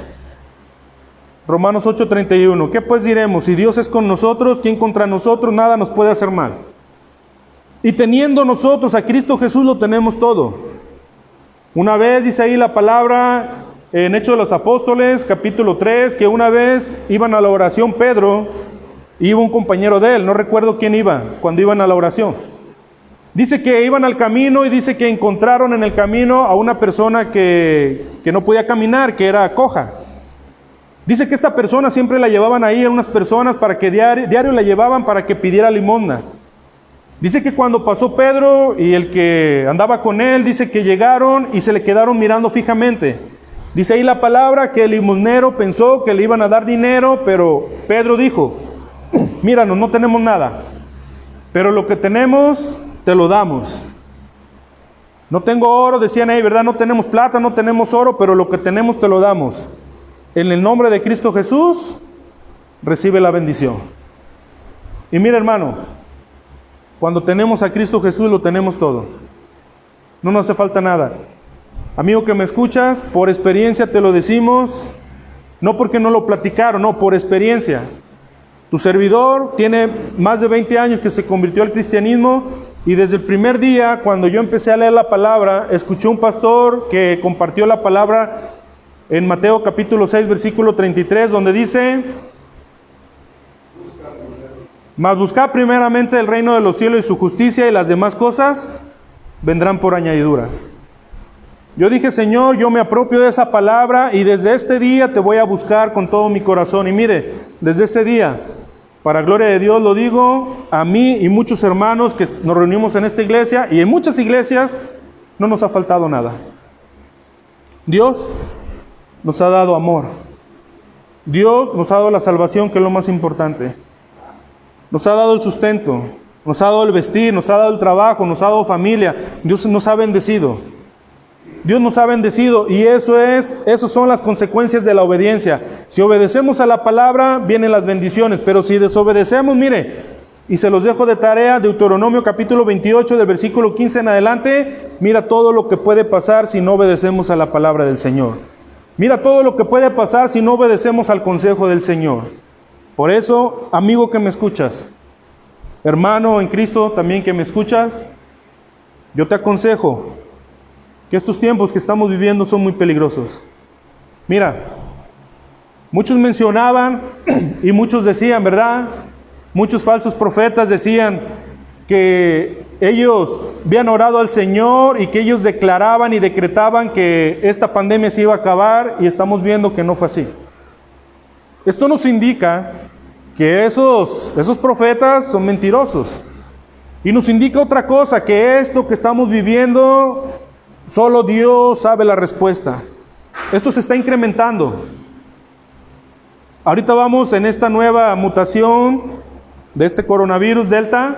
Romanos 8:31, ¿qué pues diremos? Si Dios es con nosotros, ¿quién contra nosotros? Nada nos puede hacer mal. Y teniendo nosotros a Cristo Jesús, lo tenemos todo. Una vez dice ahí la palabra en Hechos de los Apóstoles, capítulo 3, que una vez iban a la oración Pedro, y iba un compañero de él, no recuerdo quién iba, cuando iban a la oración. Dice que iban al camino y dice que encontraron en el camino a una persona que no podía caminar, que era coja. Dice que esta persona siempre la llevaban ahí a unas personas para que diario la llevaban para que pidiera limosna. Dice que cuando pasó Pedro y el que andaba con él, dice que llegaron y se le quedaron mirando fijamente. Dice ahí la palabra que el limosnero pensó que le iban a dar dinero, pero Pedro dijo, míranos, no tenemos nada, pero lo que tenemos te lo damos. No tengo oro, decían ahí, ¿verdad? No tenemos plata, no tenemos oro, pero lo que tenemos te lo damos. En el nombre de Cristo Jesús, recibe la bendición. Y mira, hermano, cuando tenemos a Cristo Jesús, lo tenemos todo. No nos hace falta nada. Amigo que me escuchas, por experiencia te lo decimos, no porque no lo platicaron, no, por experiencia. Tu servidor tiene más de 20 años que se convirtió al cristianismo y desde el primer día, cuando yo empecé a leer la palabra, escuché un pastor que compartió la palabra en Mateo capítulo 6, versículo 33, donde dice, mas buscad primeramente el reino de los cielos y su justicia y las demás cosas vendrán por añadidura. Yo dije, Señor, yo me apropio de esa palabra y desde este día te voy a buscar con todo mi corazón. Y mire, desde ese día, para gloria de Dios lo digo, a mí y muchos hermanos que nos reunimos en esta iglesia y en muchas iglesias, no nos ha faltado nada. Dios nos ha dado amor. Dios nos ha dado la salvación, que es lo más importante. Nos ha dado el sustento, nos ha dado el vestir, nos ha dado el trabajo, nos ha dado familia. Dios nos ha bendecido. Dios nos ha bendecido y esas son las consecuencias de la obediencia. Si obedecemos a la palabra, vienen las bendiciones, pero si desobedecemos, mire, y se los dejo de tarea, Deuteronomio capítulo 28, del versículo 15 en adelante, mira todo lo que puede pasar si no obedecemos a la palabra del Señor. Mira todo lo que puede pasar si no obedecemos al consejo del Señor. Por eso, amigo que me escuchas, hermano en Cristo también que me escuchas, yo te aconsejo que estos tiempos que estamos viviendo son muy peligrosos. Mira, muchos mencionaban y muchos decían, ¿verdad? Muchos falsos profetas decían que ellos habían orado al Señor y que ellos declaraban y decretaban que esta pandemia se iba a acabar y estamos viendo que no fue así. Esto nos indica que esos profetas son mentirosos. Y nos indica otra cosa, que esto que estamos viviendo, solo Dios sabe la respuesta. Esto se está incrementando. Ahorita vamos en esta nueva mutación de este coronavirus Delta.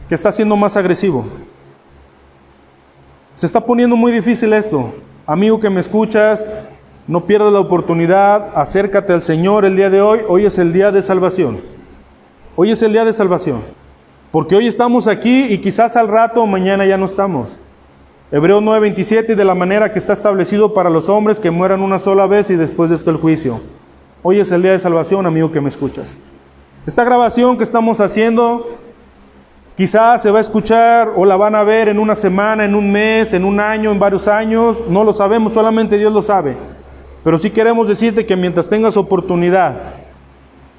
que está siendo más agresivo. Se está poniendo muy difícil esto. Amigo que me escuchas, no pierdas la oportunidad, acércate al Señor el día de hoy. Hoy es el día de salvación. Hoy es el día de salvación. Porque hoy estamos aquí y quizás al rato o mañana ya no estamos. Hebreos 9:27, y de la manera que está establecido para los hombres que mueran una sola vez y después de esto el juicio. Hoy es el día de salvación, amigo que me escuchas. Esta grabación que estamos haciendo, quizás se va a escuchar o la van a ver en una semana, en un mes, en un año, en varios años. No lo sabemos, solamente Dios lo sabe. Pero sí queremos decirte que mientras tengas oportunidad,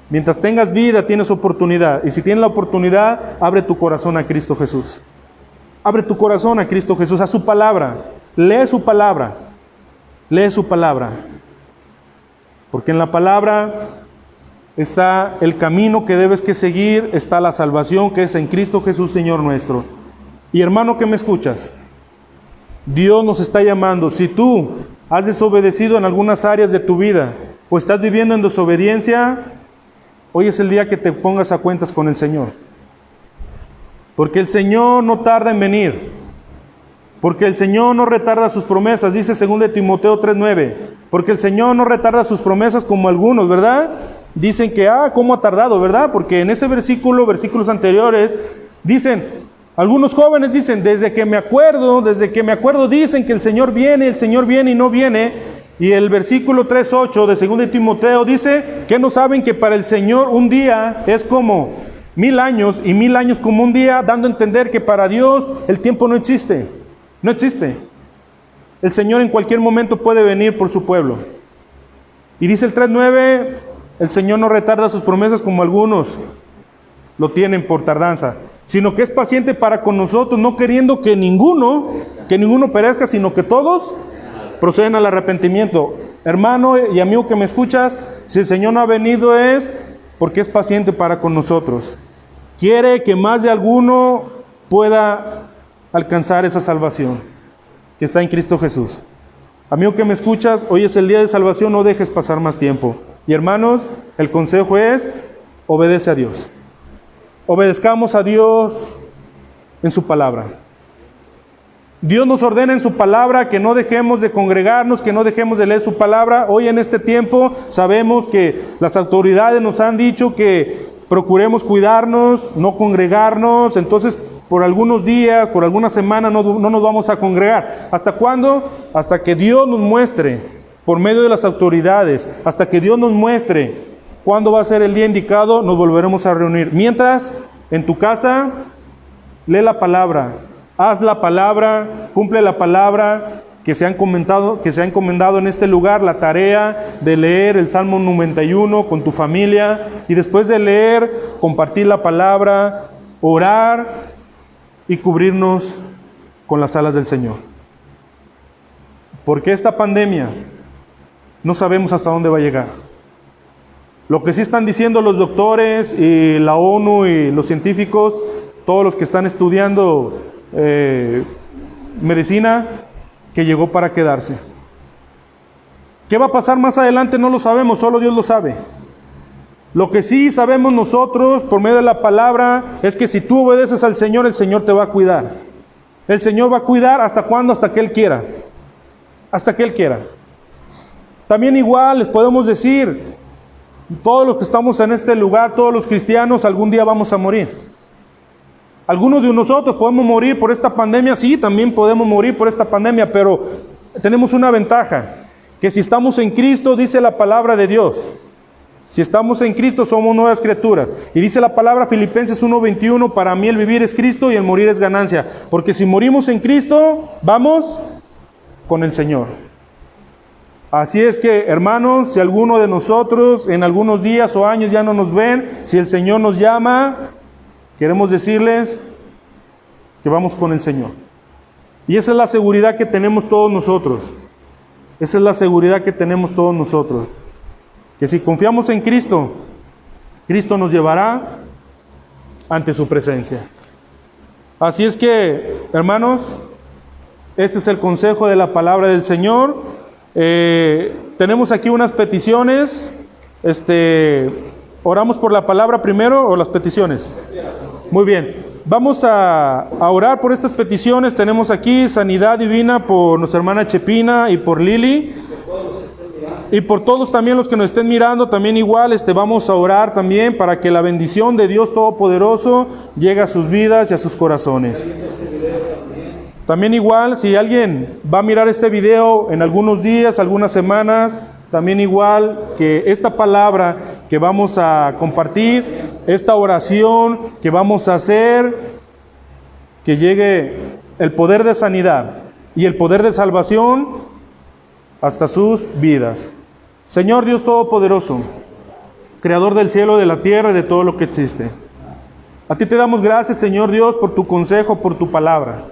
mientras tengas vida, tienes oportunidad. Y si tienes la oportunidad, abre tu corazón a Cristo Jesús. Abre tu corazón a Cristo Jesús, a su palabra. Lee su palabra. Lee su palabra. Porque en la palabra está el camino que debes que seguir, está la salvación que es en Cristo Jesús, Señor nuestro. Y hermano que me escuchas, Dios nos está llamando. Si tú has desobedecido en algunas áreas de tu vida o estás viviendo en desobediencia, hoy es el día que te pongas a cuentas con el Señor. Porque el Señor no tarda en venir. Porque el Señor no retarda sus promesas, dice 2 Timoteo 3:9. Porque el Señor no retarda sus promesas como algunos, ¿verdad? Dicen que, ¿cómo ha tardado, verdad? Porque en ese versículos anteriores, dicen, algunos jóvenes dicen, desde que me acuerdo, dicen que el Señor viene y no viene. Y el versículo 3:8 de 2 Timoteo dice que no saben que para el Señor un día es como 1000 años y 1000 años como un día, dando a entender que para Dios el tiempo no existe. No existe. El Señor en cualquier momento puede venir por su pueblo. Y dice el 3:9, el Señor no retarda sus promesas como algunos lo tienen por tardanza, sino que es paciente para con nosotros, no queriendo que ninguno perezca, sino que todos procedan al arrepentimiento. Hermano y amigo que me escuchas, si el Señor no ha venido es porque es paciente para con nosotros. Quiere que más de alguno pueda alcanzar esa salvación que está en Cristo Jesús. Amigo que me escuchas, hoy es el día de salvación, no dejes pasar más tiempo. Y hermanos, el consejo es, obedece a Dios. Obedezcamos a Dios en su palabra. Dios nos ordena en su palabra que no dejemos de congregarnos, que no dejemos de leer su palabra. Hoy en este tiempo sabemos que las autoridades nos han dicho que procuremos cuidarnos, no congregarnos. Entonces, por algunos días, por algunas semanas no nos vamos a congregar. ¿Hasta cuándo? Hasta que Dios nos muestre, por medio de las autoridades, hasta que Dios nos muestre cuándo va a ser el día indicado, nos volveremos a reunir. Mientras, en tu casa, lee la palabra, haz la palabra, cumple la palabra que se ha encomendado en este lugar, la tarea de leer el Salmo 91 con tu familia, y después de leer, compartir la palabra, orar y cubrirnos con las alas del Señor. Porque esta pandemia no sabemos hasta dónde va a llegar. Lo que sí están diciendo los doctores y la ONU y los científicos, todos los que están estudiando medicina, que llegó para quedarse. ¿Qué va a pasar más adelante? No lo sabemos, solo Dios lo sabe. Lo que sí sabemos nosotros, por medio de la palabra, es que si tú obedeces al Señor, el Señor te va a cuidar. El Señor va a cuidar ¿hasta cuándo? Hasta que Él quiera. Hasta que Él quiera. También igual les podemos decir, todos los que estamos en este lugar, todos los cristianos, algún día vamos a morir. Algunos de nosotros podemos morir por esta pandemia, sí, también podemos morir por esta pandemia, pero tenemos una ventaja, que si estamos en Cristo, dice la palabra de Dios, si estamos en Cristo somos nuevas criaturas. Y dice la palabra Filipenses 1:21, para mí el vivir es Cristo y el morir es ganancia. Porque si morimos en Cristo, vamos con el Señor. Así es que, hermanos, si alguno de nosotros en algunos días o años ya no nos ven, si el Señor nos llama, queremos decirles que vamos con el Señor. Y esa es la seguridad que tenemos todos nosotros. Esa es la seguridad que tenemos todos nosotros. Que si confiamos en Cristo, Cristo nos llevará ante su presencia. Así es que, hermanos, este es el consejo de la palabra del Señor. Tenemos aquí unas peticiones. ¿Oramos por la palabra primero o las peticiones? Muy bien. Vamos a orar por estas peticiones. Tenemos aquí sanidad divina por nuestra hermana Chepina y por Lili. Y por todos también los que nos estén mirando, también igual, vamos a orar también para que la bendición de Dios Todopoderoso llegue a sus vidas y a sus corazones. También igual, si alguien va a mirar este video en algunos días, algunas semanas, también igual que esta palabra que vamos a compartir, esta oración que vamos a hacer, que llegue el poder de sanidad y el poder de salvación hasta sus vidas. Señor Dios Todopoderoso, Creador del cielo, de la tierra y de todo lo que existe. A ti te damos gracias, Señor Dios, por tu consejo, por tu palabra.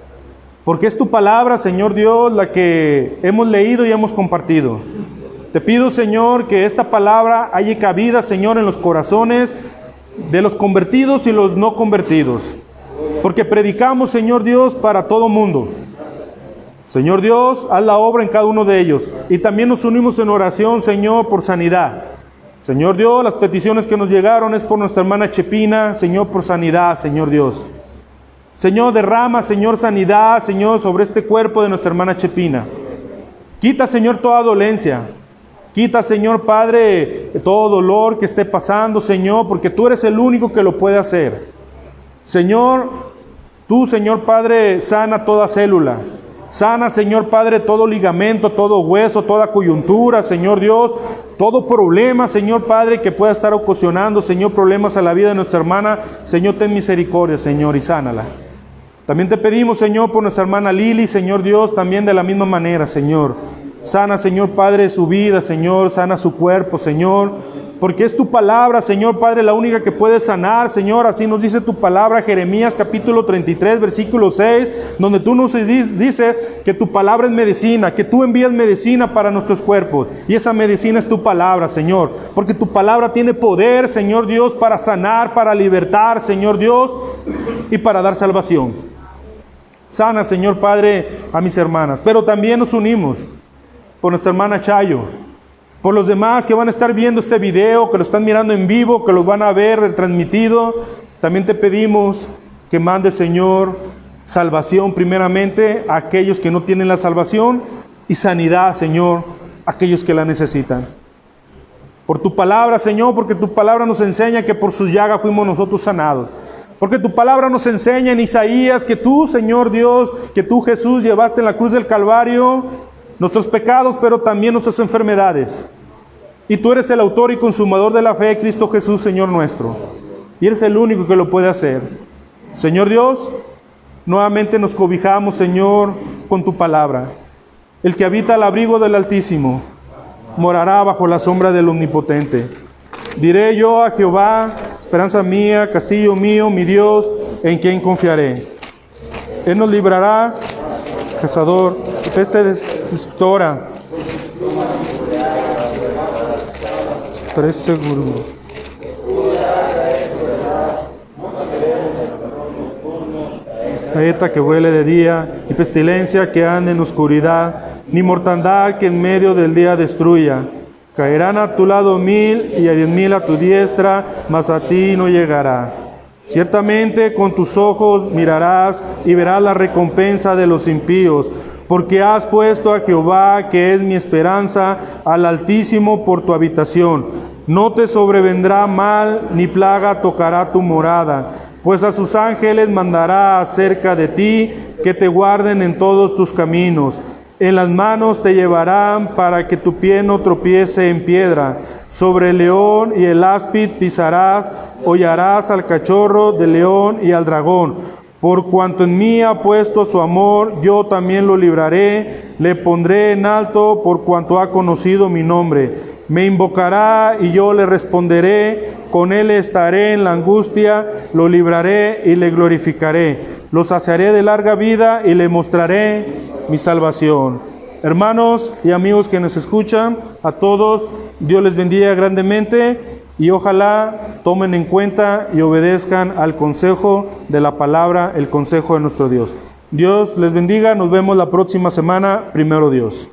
Porque es tu palabra, Señor Dios, la que hemos leído y hemos compartido. Te pido, Señor, que esta palabra haya cabida, Señor, en los corazones de los convertidos y los no convertidos. Porque predicamos, Señor Dios, para todo mundo. Señor Dios, haz la obra en cada uno de ellos. Y también nos unimos en oración, Señor, por sanidad. Señor Dios, las peticiones que nos llegaron es por nuestra hermana Chepina, Señor, por sanidad, Señor Dios. Señor, derrama, Señor, sanidad, Señor, sobre este cuerpo de nuestra hermana Chepina. Quita, Señor, toda dolencia. Quita, Señor Padre, todo dolor que esté pasando, Señor, porque tú eres el único que lo puede hacer. Señor, tú, Señor Padre, sana toda célula. Sana, Señor Padre, todo ligamento, todo hueso, toda coyuntura, Señor Dios, todo problema, Señor Padre, que pueda estar ocasionando, Señor, problemas a la vida de nuestra hermana. Señor, ten misericordia, Señor, y sánala. También te pedimos, Señor, por nuestra hermana Lili, Señor Dios, también de la misma manera, Señor. Sana, Señor Padre, su vida, Señor, sana su cuerpo, Señor, porque es tu palabra, Señor Padre, la única que puede sanar, Señor. Así nos dice tu palabra, Jeremías capítulo 33, versículo 6, donde tú nos dices que tu palabra es medicina, que tú envías medicina para nuestros cuerpos, y esa medicina es tu palabra, Señor, porque tu palabra tiene poder, Señor Dios, para sanar, para libertar, Señor Dios, y para dar salvación. Sana, Señor Padre, a mis hermanas, pero también nos unimos por nuestra hermana Chayo, por los demás que van a estar viendo este video, que lo están mirando en vivo, que lo van a ver retransmitido. También te pedimos que mandes, Señor, salvación primeramente a aquellos que no tienen la salvación, y sanidad, Señor, a aquellos que la necesitan. Por tu palabra, Señor, porque tu palabra nos enseña que por sus llagas fuimos nosotros sanados. Porque tu palabra nos enseña en Isaías que tú, Señor Dios, que tú, Jesús, llevaste en la cruz del Calvario nuestros pecados, pero también nuestras enfermedades. Y tú eres el autor y consumador de la fe, Cristo Jesús, Señor nuestro. Y eres el único que lo puede hacer. Señor Dios, nuevamente nos cobijamos, Señor, con tu palabra. El que habita al abrigo del Altísimo morará bajo la sombra del Omnipotente. Diré yo a Jehová, esperanza mía, castillo mío, mi Dios, en quien confiaré. Él nos librará, cazador, peste destructora. Estaré seguro. Saeta que vuele de día, y pestilencia que ande en oscuridad, ni mortandad que en medio del día destruya. Caerán a tu lado 1000 y a 10,000 a tu diestra, mas a ti no llegará. Ciertamente con tus ojos mirarás y verás la recompensa de los impíos, porque has puesto a Jehová, que es mi esperanza, al Altísimo por tu habitación. No te sobrevendrá mal, ni plaga tocará tu morada, pues a sus ángeles mandará acerca de ti, que te guarden en todos tus caminos. En las manos te llevarán para que tu pie no tropiece en piedra. Sobre el león y el áspid pisarás, hollarás al cachorro del león y al dragón. Por cuanto en mí ha puesto su amor, yo también lo libraré, le pondré en alto por cuanto ha conocido mi nombre. Me invocará y yo le responderé, con él estaré en la angustia, lo libraré y le glorificaré. Lo saciaré de larga vida y le mostraré mi salvación. Hermanos y amigos que nos escuchan, a todos, Dios les bendiga grandemente y ojalá tomen en cuenta y obedezcan al consejo de la palabra, el consejo de nuestro Dios. Dios les bendiga, nos vemos la próxima semana, primero Dios.